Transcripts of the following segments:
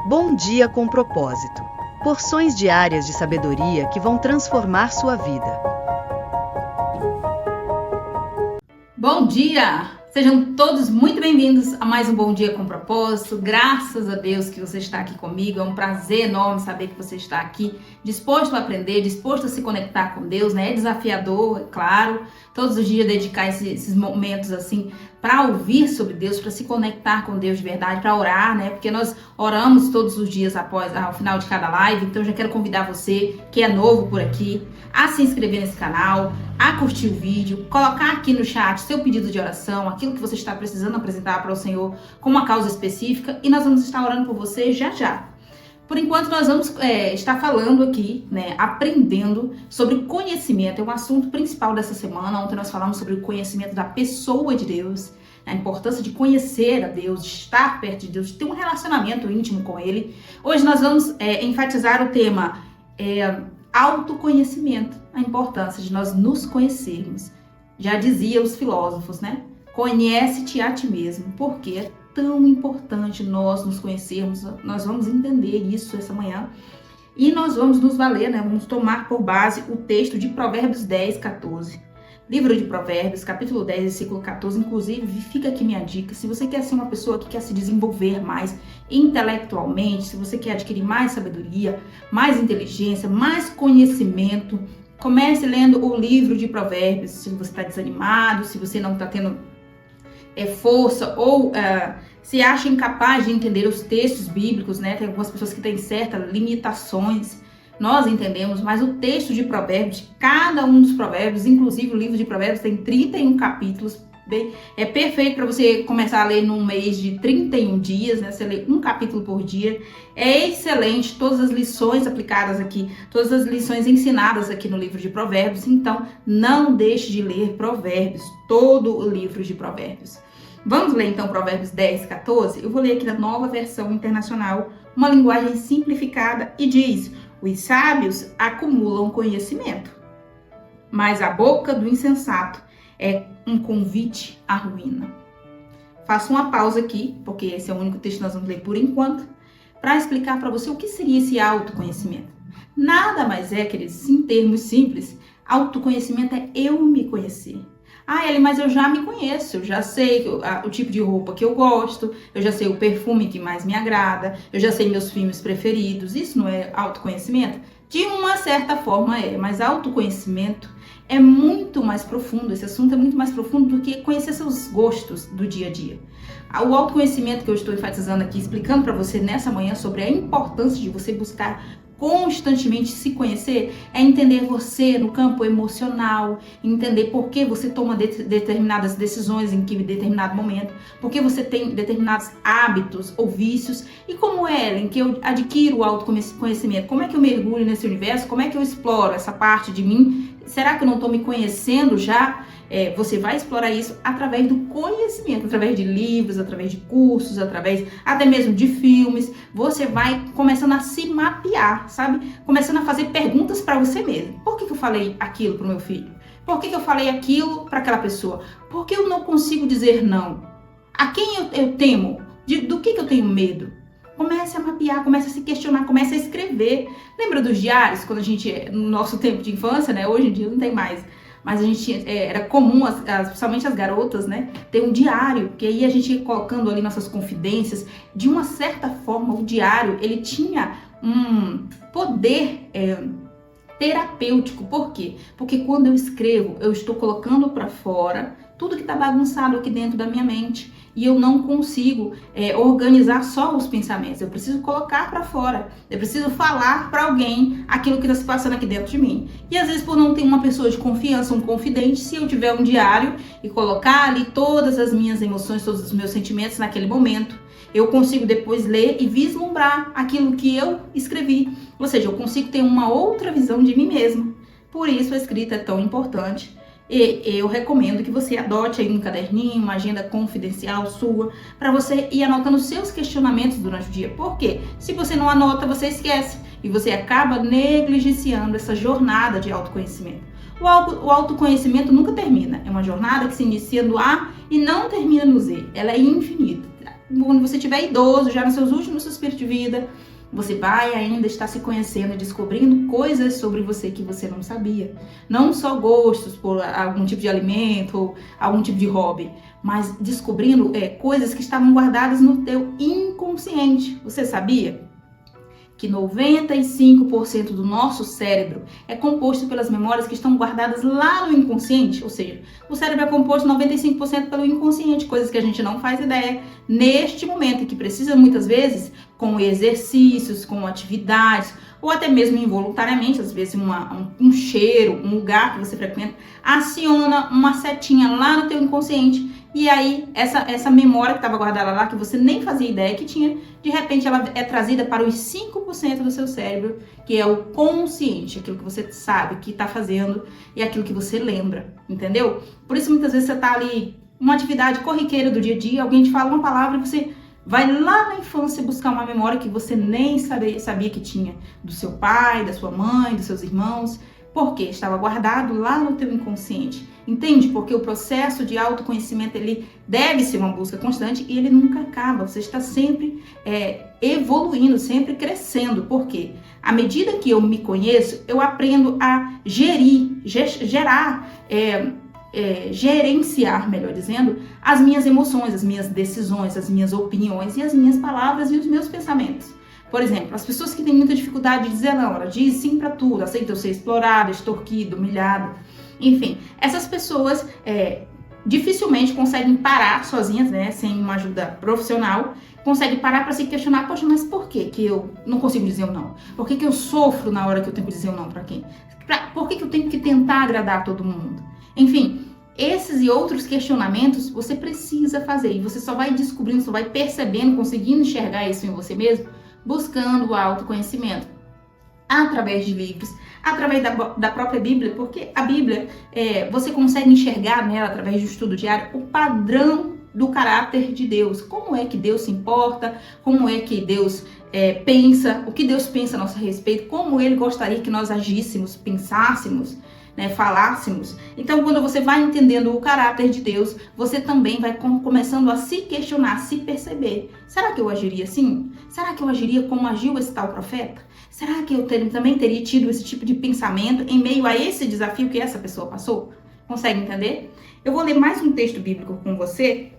Bom dia com propósito. Porções diárias de sabedoria que vão transformar sua vida. Bom dia! Sejam todos muito bem-vindos a mais um Bom Dia com Propósito. Graças a Deus que você está aqui comigo. É um prazer enorme saber que você está aqui, disposto a aprender, disposto a se conectar com Deus, né? É desafiador, é claro, todos os dias dedicar esses momentos assim para ouvir sobre Deus, para se conectar com Deus de verdade, para orar, né? Porque nós oramos todos os dias ao final de cada live. Então já quero convidar você que é novo por aqui a se inscrever nesse canal, a curtir o vídeo, colocar aqui no chat seu pedido de oração, aquilo que você está precisando apresentar para o Senhor com uma causa específica, e nós vamos estar orando por você já já. Por enquanto nós vamos estar falando aqui, né, aprendendo sobre conhecimento. É um assunto principal dessa semana. Ontem nós falamos sobre o conhecimento da pessoa de Deus, a importância de conhecer a Deus, de estar perto de Deus, de ter um relacionamento íntimo com Ele. Hoje nós vamos enfatizar o tema autoconhecimento, a importância de nós nos conhecermos. Já dizia os filósofos, né? Conhece-te a ti mesmo. Por que é tão importante nós nos conhecermos? Nós vamos entender isso essa manhã. E nós vamos nos valer, né? Vamos tomar por base o texto de Provérbios 10, 14. Livro de Provérbios, capítulo 10, versículo 14. Inclusive, fica aqui minha dica. Se você quer ser uma pessoa que quer se desenvolver mais intelectualmente, se você quer adquirir mais sabedoria, mais inteligência, mais conhecimento, comece lendo o livro de Provérbios. Se você está desanimado, se você não está tendo força ou se acha incapaz de entender os textos bíblicos, né? Tem algumas pessoas que têm certas limitações. Nós entendemos, mas o texto de Provérbios, cada um dos provérbios, inclusive o livro de Provérbios tem 31 capítulos, é perfeito para você começar a ler num mês de 31 dias, né? Você lê um capítulo por dia, é excelente, todas as lições aplicadas aqui, todas as lições ensinadas aqui no livro de Provérbios, então não deixe de ler Provérbios, todo o livro de Provérbios. Vamos ler então Provérbios 10, 14? Eu vou ler aqui na Nova Versão Internacional, uma linguagem simplificada, e diz: os sábios acumulam conhecimento, mas a boca do insensato é um convite à ruína. Faço uma pausa aqui, porque esse é o único texto que nós vamos ler por enquanto, para explicar para você o que seria esse autoconhecimento. Nada mais é, queridos, em termos simples, autoconhecimento é eu me conhecer. Eli, mas eu já me conheço, eu já sei o tipo de roupa que eu gosto, eu já sei o perfume que mais me agrada, eu já sei meus filmes preferidos. Isso não é autoconhecimento? De uma certa forma mas autoconhecimento é muito mais profundo, esse assunto é muito mais profundo do que conhecer seus gostos do dia a dia. O autoconhecimento que eu estou enfatizando aqui, explicando para você nessa manhã sobre a importância de você buscar constantemente se conhecer, é entender você no campo emocional, entender por que você toma determinadas decisões em determinado momento, por que você tem determinados hábitos ou vícios, e como é em que eu adquiro o autoconhecimento, como é que eu mergulho nesse universo, como é que eu exploro essa parte de mim. Será que eu não estou me conhecendo já? Você vai explorar isso através do conhecimento, através de livros, através de cursos, através até mesmo de filmes. Você vai começando a se mapear, sabe? Começando a fazer perguntas para você mesmo. Por que eu falei aquilo para o meu filho? Por que eu falei aquilo para aquela pessoa? Por que eu não consigo dizer não? A quem eu temo? Do que eu tenho medo? Comece a mapear, comece a se questionar, comece a escrever. Lembra dos diários, quando a gente, no nosso tempo de infância, né? Hoje em dia não tem mais. Mas a gente, era comum, principalmente as garotas, né? Ter um diário, que aí a gente ia colocando ali nossas confidências. De uma certa forma, o diário, ele tinha um poder terapêutico. Por quê? Porque quando eu escrevo, eu estou colocando para fora tudo que está bagunçado aqui dentro da minha mente. E eu não consigo organizar só os pensamentos. Eu preciso colocar para fora. Eu preciso falar para alguém aquilo que está se passando aqui dentro de mim. E às vezes, por não ter uma pessoa de confiança, um confidente, se eu tiver um diário e colocar ali todas as minhas emoções, todos os meus sentimentos naquele momento, eu consigo depois ler e vislumbrar aquilo que eu escrevi. Ou seja, eu consigo ter uma outra visão de mim mesma. Por isso a escrita é tão importante. E eu recomendo que você adote aí um caderninho, uma agenda confidencial sua, para você ir anotando seus questionamentos durante o dia. Por quê? Se você não anota, você esquece e você acaba negligenciando essa jornada de autoconhecimento. O autoconhecimento nunca termina. É uma jornada que se inicia no A e não termina no Z. Ela é infinita. quando você estiver idoso, já nos seus últimos suspiros de vida, você vai ainda estar se conhecendo e descobrindo coisas sobre você que você não sabia. Não só gostos por algum tipo de alimento ou algum tipo de hobby, mas descobrindo coisas que estavam guardadas no teu inconsciente. Você sabia que 95% do nosso cérebro é composto pelas memórias que estão guardadas lá no inconsciente? Ou seja, o cérebro é composto 95% pelo inconsciente, coisas que a gente não faz ideia neste momento e que precisa muitas vezes com exercícios, com atividades, ou até mesmo involuntariamente, às vezes um cheiro, um lugar que você frequenta, aciona uma setinha lá no teu inconsciente. E aí, essa memória que estava guardada lá, que você nem fazia ideia que tinha, de repente ela é trazida para os 5% do seu cérebro, que é o consciente, aquilo que você sabe que está fazendo e aquilo que você lembra, entendeu? Por isso, muitas vezes você está ali, uma atividade corriqueira do dia a dia, alguém te fala uma palavra e você vai lá na infância buscar uma memória que você nem sabia que tinha, do seu pai, da sua mãe, dos seus irmãos, porque estava guardado lá no teu inconsciente. Entende? Porque o processo de autoconhecimento, ele deve ser uma busca constante e ele nunca acaba. Você está sempre evoluindo, sempre crescendo. Por quê? À medida que eu me conheço, eu aprendo a gerenciar, melhor dizendo, as minhas emoções, as minhas decisões, as minhas opiniões e as minhas palavras e os meus pensamentos. Por exemplo, as pessoas que têm muita dificuldade de dizer não, ela diz sim para tudo, aceitam ser explorada, extorquida, humilhada. Enfim, essas pessoas dificilmente conseguem parar sozinhas, né, sem uma ajuda profissional, conseguem parar para se questionar, poxa, mas por que eu não consigo dizer um não? Por que eu sofro na hora que eu tenho que dizer um não para quem? Por que eu tenho que tentar agradar todo mundo? Enfim, esses e outros questionamentos você precisa fazer e você só vai descobrindo, só vai percebendo, conseguindo enxergar isso em você mesmo, buscando o autoconhecimento através de livros, através da própria Bíblia, porque a Bíblia, você consegue enxergar nela, através do estudo diário, o padrão do caráter de Deus. Como é que Deus se importa, como é que Deus pensa, o que Deus pensa a nosso respeito, como Ele gostaria que nós agíssemos, pensássemos, né, falássemos. Então, quando você vai entendendo o caráter de Deus, você também vai começando a se questionar, a se perceber. Será que eu agiria assim? Será que eu agiria como agiu esse tal profeta? Será que eu também teria tido esse tipo de pensamento em meio a esse desafio que essa pessoa passou? Consegue entender? Eu vou ler mais um texto bíblico com você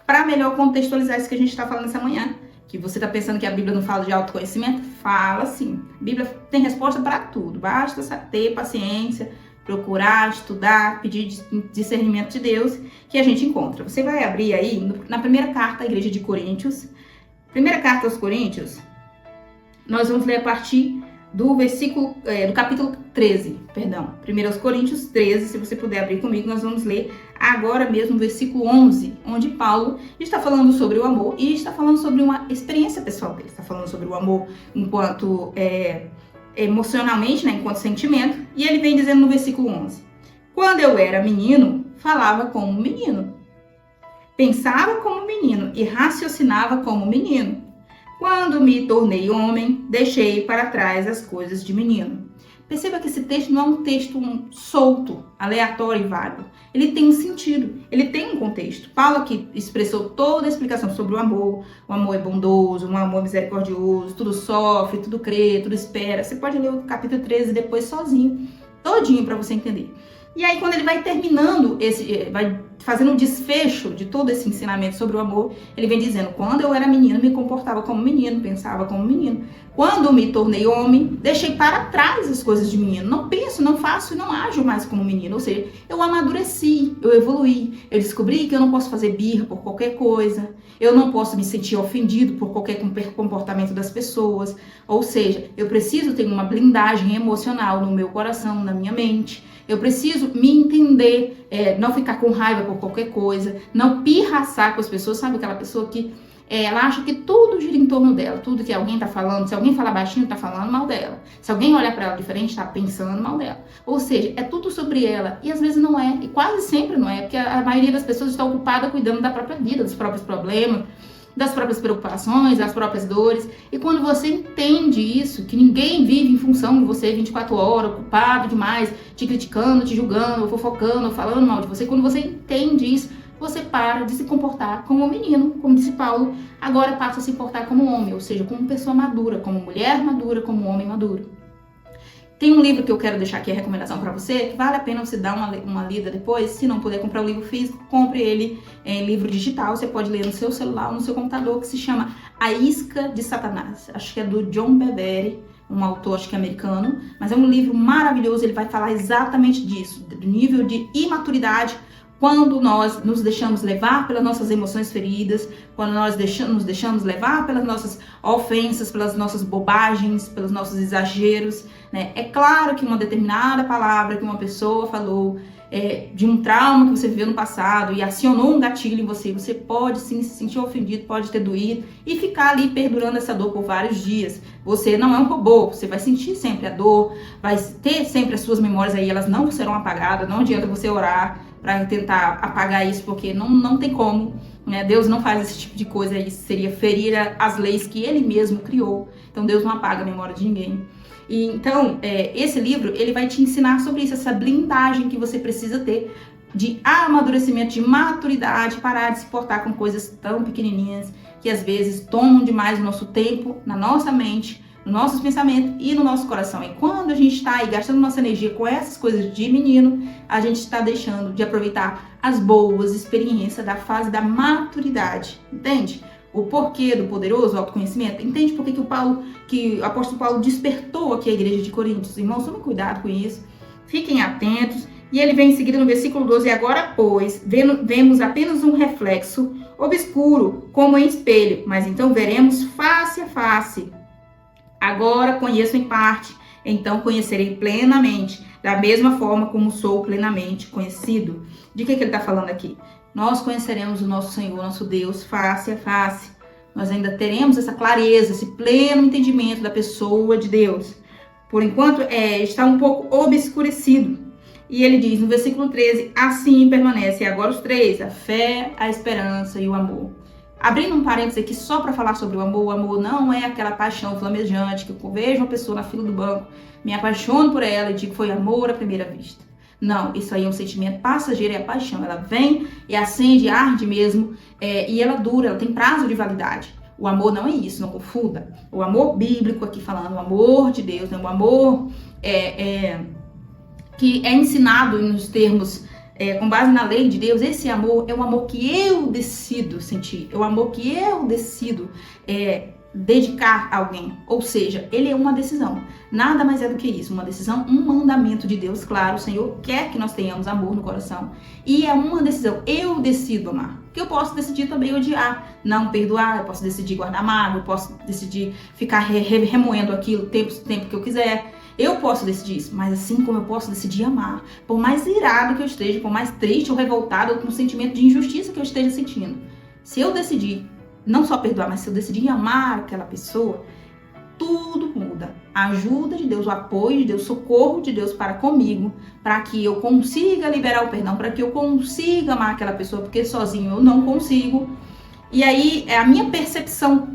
para melhor contextualizar isso que a gente está falando essa manhã. Que você está pensando que a Bíblia não fala de autoconhecimento? Fala sim. A Bíblia tem resposta para tudo. Basta ter paciência, procurar, estudar, pedir discernimento de Deus, que a gente encontra. Você vai abrir aí na primeira carta à igreja de Coríntios. Primeira carta aos Coríntios, nós vamos ler a partir do capítulo 13, perdão. 1 Coríntios 13, se você puder abrir comigo, nós vamos ler agora mesmo o versículo 11, onde Paulo está falando sobre o amor e está falando sobre uma experiência pessoal dele. Está falando sobre o amor enquanto emocionalmente, né, enquanto sentimento, e ele vem dizendo no versículo 11: quando eu era menino, falava como menino, pensava como menino e raciocinava como menino. Quando me tornei homem, deixei para trás as coisas de menino. Perceba que esse texto não é um texto solto, aleatório e vago. Ele tem um sentido, ele tem um contexto. Paulo aqui expressou toda a explicação sobre o amor é bondoso, um amor misericordioso, tudo sofre, tudo crê, tudo espera. Você pode ler o capítulo 13 depois sozinho, todinho para você entender. E aí quando ele vai terminando, vai fazendo um desfecho de todo esse ensinamento sobre o amor, ele vem dizendo: quando eu era menino, me comportava como menino, pensava como menino. Quando me tornei homem, deixei para trás as coisas de menino. Não penso, não faço e não ajo mais como menino. Ou seja, eu amadureci, eu evoluí. Eu descobri que eu não posso fazer birra por qualquer coisa. Eu não posso me sentir ofendido por qualquer comportamento das pessoas. Ou seja, eu preciso ter uma blindagem emocional no meu coração, na minha mente. Eu preciso me entender, não ficar com raiva por qualquer coisa, não pirraçar com as pessoas. Sabe aquela pessoa que ela acha que tudo gira em torno dela, tudo que alguém tá falando, se alguém falar baixinho, tá falando mal dela. Se alguém olhar para ela diferente, tá pensando mal dela. Ou seja, é tudo sobre ela e às vezes não é, e quase sempre não é, porque a maioria das pessoas está ocupada cuidando da própria vida, dos próprios problemas, das próprias preocupações, das próprias dores. E quando você entende isso, que ninguém vive em função de você 24 horas, ocupado demais, te criticando, te julgando, ou fofocando, ou falando mal de você, quando você entende isso, você para de se comportar como um menino, como disse Paulo, agora passa a se comportar como um homem, ou seja, como pessoa madura, como mulher madura, como homem maduro. Tem um livro que eu quero deixar aqui a recomendação para você, que vale a pena você dar uma lida depois. Se não puder comprar o livro físico, compre ele em livro digital. Você pode ler no seu celular ou no seu computador, que se chama A Isca de Satanás. Acho que é do John Bevere, um autor, acho que é americano. Mas é um livro maravilhoso, ele vai falar exatamente disso, do nível de imaturidade quando nós nos deixamos levar pelas nossas emoções feridas, quando nós nos deixamos levar pelas nossas ofensas, pelas nossas bobagens, pelos nossos exageros, né? É claro que uma determinada palavra que uma pessoa falou, de um trauma que você viveu no passado e acionou um gatilho em você, você pode sim se sentir ofendido, pode ter doído e ficar ali perdurando essa dor por vários dias. Você não é um robô, você vai sentir sempre a dor, vai ter sempre as suas memórias aí, elas não serão apagadas, não adianta você orar para tentar apagar isso, porque não tem como, né? Deus não faz esse tipo de coisa, isso seria ferir as leis que Ele mesmo criou. Então Deus não apaga a memória de ninguém. E então, esse livro, ele vai te ensinar sobre isso, essa blindagem que você precisa ter de amadurecimento, de maturidade, parar de se portar com coisas tão pequenininhas que às vezes tomam demais o nosso tempo, na nossa mente, nos nossos pensamentos e no nosso coração. E quando a gente está aí gastando nossa energia com essas coisas de menino, a gente está deixando de aproveitar as boas experiências da fase da maturidade, entende? O porquê do poderoso autoconhecimento. Entende por que o apóstolo Paulo despertou aqui a igreja de Coríntios? Irmãos, tomem cuidado com isso, fiquem atentos. E ele vem em seguida no versículo 12, e agora, pois, vemos apenas um reflexo obscuro, como em espelho, mas então veremos face a face. Agora conheço em parte, então conhecerei plenamente, da mesma forma como sou plenamente conhecido. De que ele está falando aqui? Nós conheceremos o nosso Senhor, nosso Deus, face a face. Nós ainda teremos essa clareza, esse pleno entendimento da pessoa de Deus. Por enquanto, está um pouco obscurecido. E ele diz no versículo 13, assim permanece agora os três, a fé, a esperança e o amor. Abrindo um parênteses aqui só para falar sobre o amor não é aquela paixão flamejante que eu vejo uma pessoa na fila do banco, me apaixono por ela e digo que foi amor à primeira vista. Não, isso aí é um sentimento passageiro, é a paixão. Ela vem e acende, arde mesmo, e ela dura, ela tem prazo de validade. O amor não é isso, não confunda. O amor bíblico aqui falando, o amor de Deus, né? O amor que é ensinado nos termos com base na lei de Deus, esse amor é o amor que eu decido sentir, é o amor que eu decido dedicar a alguém, ou seja, ele é uma decisão, nada mais é do que isso, uma decisão, um mandamento de Deus, claro, o Senhor quer que nós tenhamos amor no coração, e é uma decisão, eu decido amar, que eu posso decidir também odiar, não perdoar, eu posso decidir guardar mágoa, eu posso decidir ficar remoendo aquilo o tempo que eu quiser, eu posso decidir isso, mas assim como eu posso decidir amar, por mais irado que eu esteja, por mais triste ou revoltado, ou com um sentimento de injustiça que eu esteja sentindo, se eu decidir não só perdoar, mas se eu decidir amar aquela pessoa, tudo muda. A ajuda de Deus, o apoio de Deus, o socorro de Deus para comigo, para que eu consiga liberar o perdão, para que eu consiga amar aquela pessoa, porque sozinho eu não consigo. E aí, a minha percepção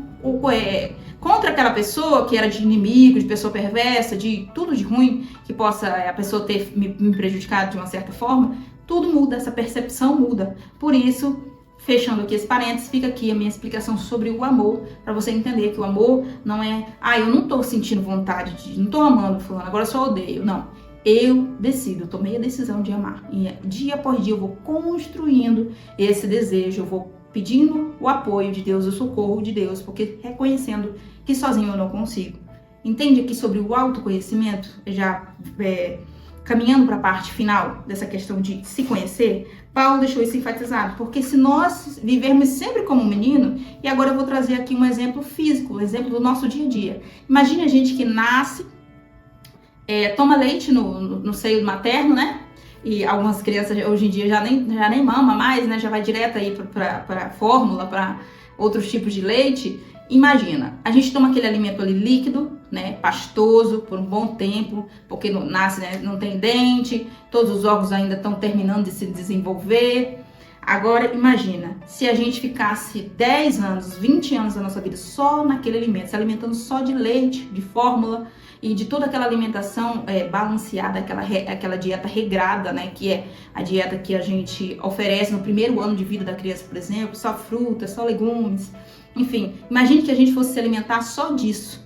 contra aquela pessoa que era de inimigo, de pessoa perversa, de tudo de ruim, que possa a pessoa ter me prejudicado de uma certa forma, tudo muda, essa percepção muda. Por isso, fechando aqui esse parênteses, fica aqui a minha explicação sobre o amor, para você entender que o amor não é, eu não tô sentindo vontade não tô amando fulano, agora eu só odeio. Não, eu decido, eu tomei a decisão de amar. E dia após dia eu vou construindo esse desejo, eu vou pedindo o apoio de Deus, o socorro de Deus, porque reconhecendo que sozinho eu não consigo. Entende aqui sobre o autoconhecimento, já caminhando para a parte final dessa questão de se conhecer, Paulo deixou isso enfatizado, porque se nós vivermos sempre como um menino, e agora eu vou trazer aqui um exemplo físico, um exemplo do nosso dia a dia. Imagine a gente que nasce, toma leite no seio materno, né? E algumas crianças hoje em dia já nem mama mais, né? Já vai direto aí para fórmula, para outros tipos de leite. Imagina, a gente toma aquele alimento ali líquido, né, pastoso por um bom tempo, porque nasce, né, não tem dente, todos os órgãos ainda estão terminando de se desenvolver. Agora imagina, se a gente ficasse 10 anos, 20 anos da nossa vida só naquele alimento, se alimentando só de leite, de fórmula, e de toda aquela alimentação balanceada, aquela dieta regrada, né, que é a dieta que a gente oferece no primeiro ano de vida da criança, por exemplo, só frutas, só legumes, enfim, imagine que a gente fosse se alimentar só disso.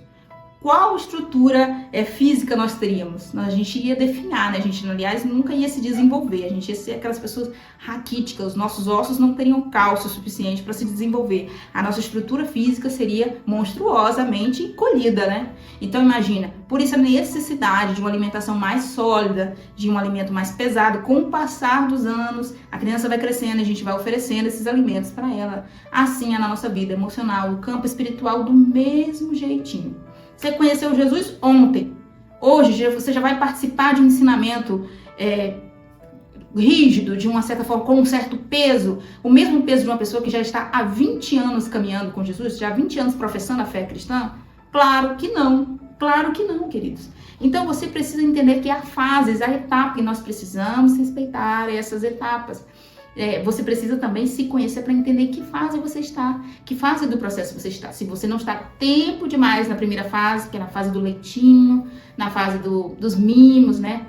Qual estrutura física nós teríamos? A gente ia definhar, né? A gente, aliás, nunca ia se desenvolver. A gente ia ser aquelas pessoas raquíticas. Os nossos ossos não teriam cálcio suficiente para se desenvolver. A nossa estrutura física seria monstruosamente encolhida, né? Então, imagina, por isso a necessidade de uma alimentação mais sólida, de um alimento mais pesado. Com o passar dos anos, a criança vai crescendo, a gente vai oferecendo esses alimentos para ela. Assim é na nossa vida emocional, no campo espiritual, do mesmo jeitinho. Você conheceu Jesus ontem. Hoje você já vai participar de um ensinamento rígido, de uma certa forma, com um certo peso. O mesmo peso de uma pessoa que já está há 20 anos caminhando com Jesus, já há 20 anos professando a fé cristã? Claro que não. Claro que não, queridos. Então você precisa entender que há fases, há etapas, e nós precisamos respeitar essas etapas. Você precisa também se conhecer para entender que fase você está, que fase do processo você está. Se você não está tempo demais na primeira fase, que é na fase do leitinho, na fase dos mimos, né?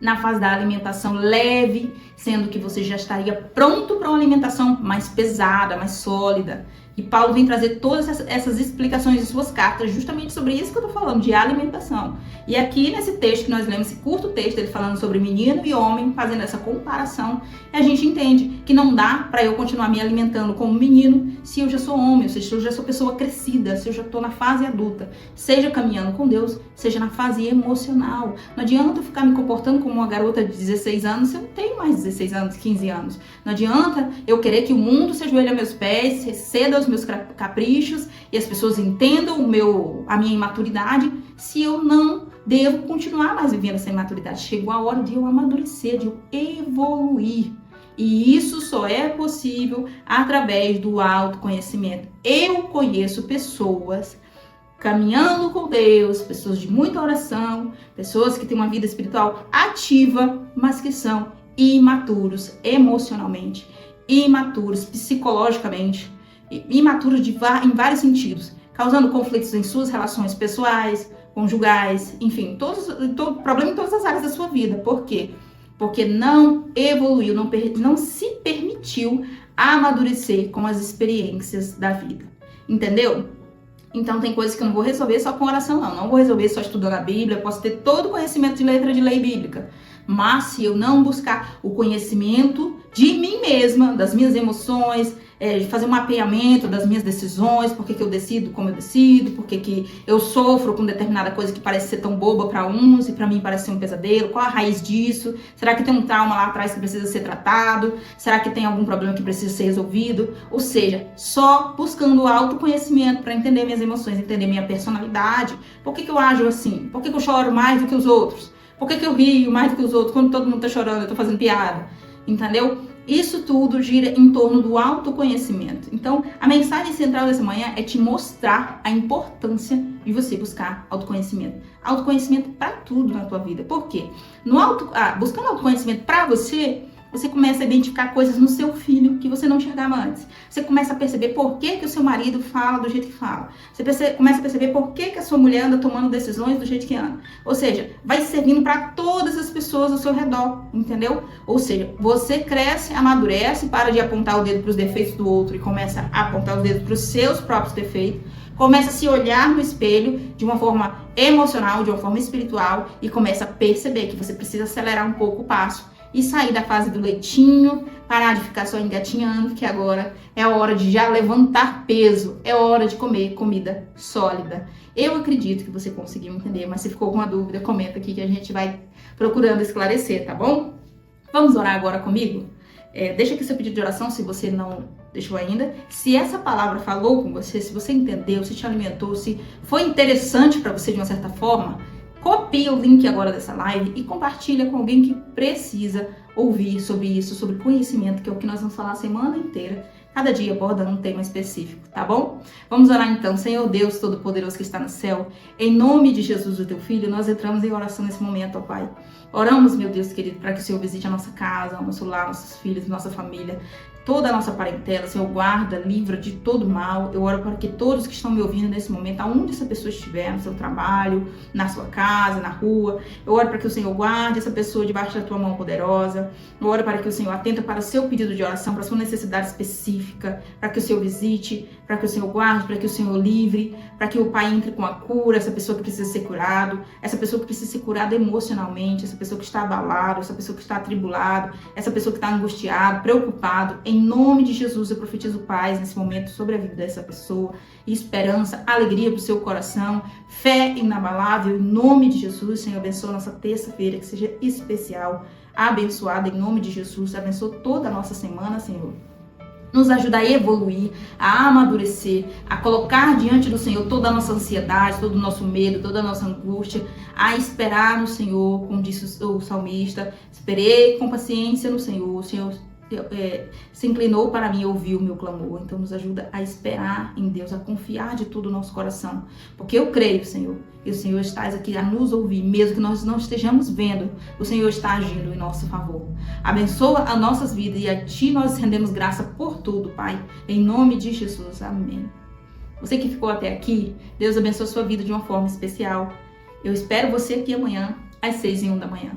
Na fase da alimentação leve, sendo que você já estaria pronto para uma alimentação mais pesada, mais sólida. E Paulo vem trazer todas essas explicações em suas cartas, justamente sobre isso que eu estou falando, de alimentação. E aqui nesse texto que nós lemos, esse curto texto, ele falando sobre menino e homem, fazendo essa comparação, a gente entende que não dá para eu continuar me alimentando como menino se eu já sou homem, ou seja, se eu já sou pessoa crescida, se eu já estou na fase adulta, seja caminhando com Deus, seja na fase emocional. Não adianta eu ficar me comportando como uma garota de 16 anos se eu não tenho mais 16 anos, 15 anos. Não adianta eu querer que o mundo se ajoelhe a meus pés, ceda aos meus caprichos e as pessoas entendam a minha imaturidade, se eu não devo continuar mais vivendo essa imaturidade. Chegou a hora de eu amadurecer, de eu evoluir. E isso só é possível através do autoconhecimento. Eu conheço pessoas caminhando com Deus, pessoas de muita oração, pessoas que têm uma vida espiritual ativa, mas que são imaturos emocionalmente, imaturos psicologicamente, imaturos em vários sentidos, causando conflitos em suas relações pessoais, conjugais, enfim, problema em todas as áreas da sua vida. Por quê? Porque não evoluiu, não se permitiu amadurecer com as experiências da vida. Entendeu? Então tem coisas que eu não vou resolver só com oração, não vou resolver só estudando a Bíblia, posso ter todo o conhecimento de letra de lei bíblica, mas se eu não buscar o conhecimento de mim mesma, das minhas emoções, de fazer um mapeamento das minhas decisões, por que eu decido como eu decido, por que eu sofro com determinada coisa que parece ser tão boba para uns e para mim parece ser um pesadelo, qual a raiz disso? Será que tem um trauma lá atrás que precisa ser tratado? Será que tem algum problema que precisa ser resolvido? Ou seja, só buscando autoconhecimento para entender minhas emoções, entender minha personalidade. Por que eu ajo assim? Por que eu choro mais do que os outros? Por que eu rio mais do que os outros? Quando todo mundo tá chorando, eu tô fazendo piada. Entendeu? Isso tudo gira em torno do autoconhecimento. Então, a mensagem central dessa manhã é te mostrar a importância de você buscar autoconhecimento. Autoconhecimento para tudo na tua vida. Por quê? Buscando autoconhecimento para você, você começa a identificar coisas no seu filho que você não enxergava antes. Você começa a perceber por que o seu marido fala do jeito que fala. Você começa a perceber por que a sua mulher anda tomando decisões do jeito que anda. Ou seja, vai servindo para todas as pessoas ao seu redor, entendeu? Ou seja, você cresce, amadurece, para de apontar o dedo para os defeitos do outro e começa a apontar os dedos para os seus próprios defeitos. Começa a se olhar no espelho de uma forma emocional, de uma forma espiritual e começa a perceber que você precisa acelerar um pouco o passo e sair da fase do leitinho, parar de ficar só engatinhando, que agora é a hora de já levantar peso, é hora de comer comida sólida. Eu acredito que você conseguiu entender, mas se ficou alguma dúvida, comenta aqui que a gente vai procurando esclarecer, tá bom? Vamos orar agora comigo? Deixa aqui seu pedido de oração, se você não deixou ainda. Se essa palavra falou com você, se você entendeu, se te alimentou, se foi interessante para você de uma certa forma, copia o link agora dessa live e compartilha com alguém que precisa ouvir sobre isso, sobre conhecimento, que é o que nós vamos falar a semana inteira, cada dia abordando um tema específico, tá bom? Vamos orar então. Senhor Deus Todo-Poderoso que está no céu, em nome de Jesus, o teu Filho, nós entramos em oração nesse momento, ó Pai. Oramos, meu Deus querido, para que o Senhor visite a nossa casa, o nosso lar, nossos filhos, nossa família, toda a nossa parentela, Senhor, guarda, livra de todo mal. Eu oro para que todos que estão me ouvindo nesse momento, aonde essa pessoa estiver, no seu trabalho, na sua casa, na rua, eu oro para que o Senhor guarde essa pessoa debaixo da tua mão poderosa. Eu oro para que o Senhor atenda para o seu pedido de oração, para a sua necessidade específica, para que o Senhor visite, para que o Senhor guarde, para que o Senhor livre, para que o Pai entre com a cura, essa pessoa que precisa ser curado, essa pessoa que precisa ser curada emocionalmente, essa pessoa que está abalada, essa pessoa que está atribulada, essa pessoa que está angustiada, preocupado. Em nome de Jesus, eu profetizo paz nesse momento sobre a vida dessa pessoa, esperança, alegria para o seu coração, fé inabalável, em nome de Jesus. Senhor, abençoa nossa terça-feira, que seja especial, abençoada em nome de Jesus. Abençoa toda a nossa semana, Senhor. Nos ajuda a evoluir, a amadurecer, a colocar diante do Senhor toda a nossa ansiedade, todo o nosso medo, toda a nossa angústia, a esperar no Senhor, como disse o salmista, esperei com paciência no Senhor, o Senhor se inclinou para mim e ouviu o meu clamor. Então nos ajuda a esperar em Deus, a confiar de todo o nosso coração, porque eu creio, Senhor, que o Senhor está aqui a nos ouvir, mesmo que nós não estejamos vendo, o Senhor está agindo em nosso favor. Abençoa as nossas vidas e a Ti nós rendemos graça por tudo, Pai, em nome de Jesus, amém. Você que ficou até aqui, Deus abençoe a sua vida de uma forma especial. Eu espero você aqui amanhã às 6:01 da manhã.